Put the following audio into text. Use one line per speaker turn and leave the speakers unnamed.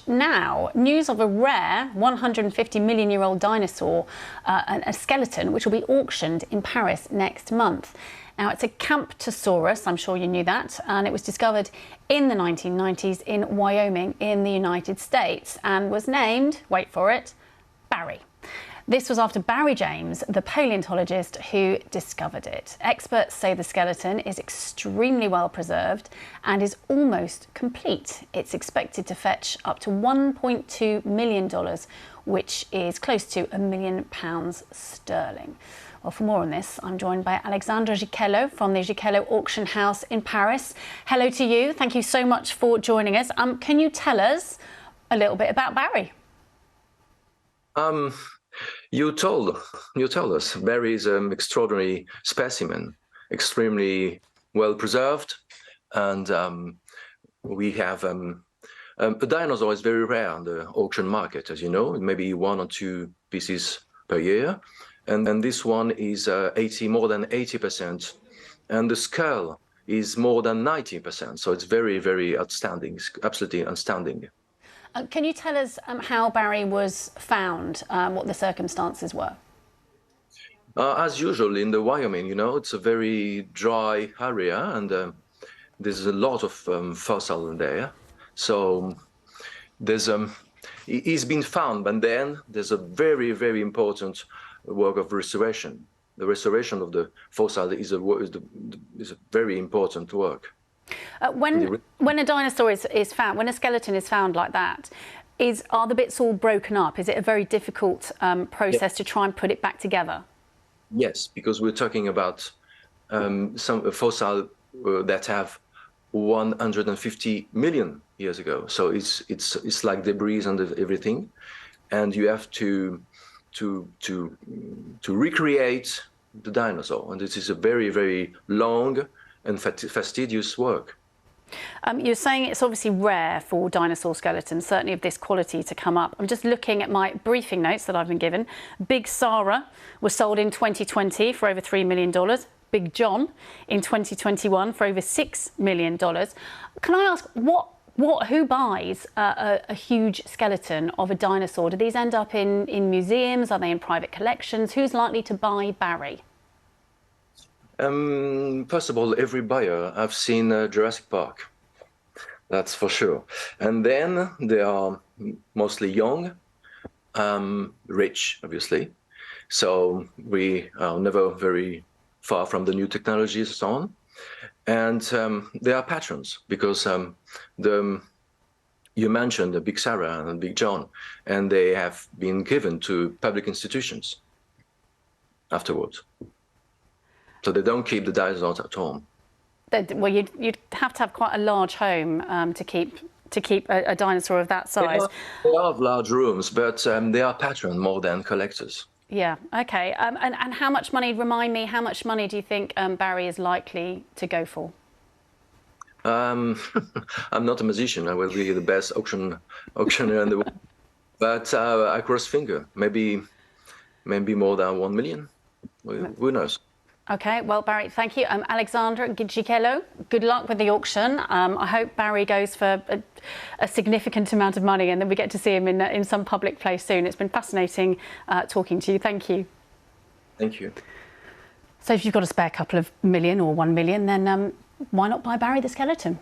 now news of a rare 150 million year old dinosaur, a skeleton, which will be auctioned in Paris next month. Now, it's a Camptosaurus, I'm sure you knew that, and it was discovered in the 1990s in Wyoming in the United States and was named, wait for it, Barry. This was after Barry James, the paleontologist who discovered it. Experts say the skeleton is extremely well preserved and is almost complete. It's expected to fetch up to $1.2 million, which is close to £1 million sterling. Well, for more on this, I'm joined by Alexandre Giquelot from the Giquelot Auction House in Paris. Hello to you. Thank you so much for joining us. Can you tell us a little bit about Barry?
You told us Barry is an extraordinary specimen, extremely well preserved, and we have a dinosaur is very rare on the auction market, as you know, maybe 1 or 2 pieces per year, and this one is more than 80%, and the skull is more than 90%. So it's very, very outstanding, absolutely outstanding.
Can you tell us how Barry was found, what the circumstances were?
As usual in the Wyoming, you know, it's a very dry area, and there's a lot of fossil in there. So he's been found, but then there's a very, very important work of restoration. The restoration of the fossil is a very important work.
When a dinosaur is found, when a skeleton is found like that, are the bits all broken up? Is it a very difficult process to try and put it back together?
Yes, because we're talking about some fossil that have 150 million years ago. So it's like debris and everything, and you have to recreate the dinosaur, and this is a very, very long and fastidious work.
You're saying it's obviously rare for dinosaur skeletons, certainly of this quality, to come up. I'm just looking at my briefing notes that I've been given. Big Sarah was sold in 2020 for over $3 million. Big John in 2021 for over $6 million. Can I ask, who buys a huge skeleton of a dinosaur? Do these end up in museums? Are they in private collections? Who's likely to buy Barry?
First of all, every buyer I've seen Jurassic Park, that's for sure. And then they are mostly young, rich, obviously. So we are never very far from the new technologies and so on. And they are patrons because you mentioned the Big Sarah and Big John, and they have been given to public institutions afterwards. So they don't keep the dinosaurs at home.
Well, you'd have to have quite a large home to keep a dinosaur of that size.
They have large rooms, but they are patrons more than collectors.
Yeah. Okay. And how much money? Remind me, how much money do you think Barry is likely to go for?
I'm not a musician. I will be the best auctioneer in the world, but I cross finger. Maybe more than 1 million. Who knows?
Okay, well, Barry, thank you. Alexandre Giquelot, good luck with the auction. I hope Barry goes for a significant amount of money and then we get to see him in some public place soon. It's been fascinating talking to you. Thank you.
Thank you.
So if you've got a spare couple of million or 1 million, then why not buy Barry the skeleton?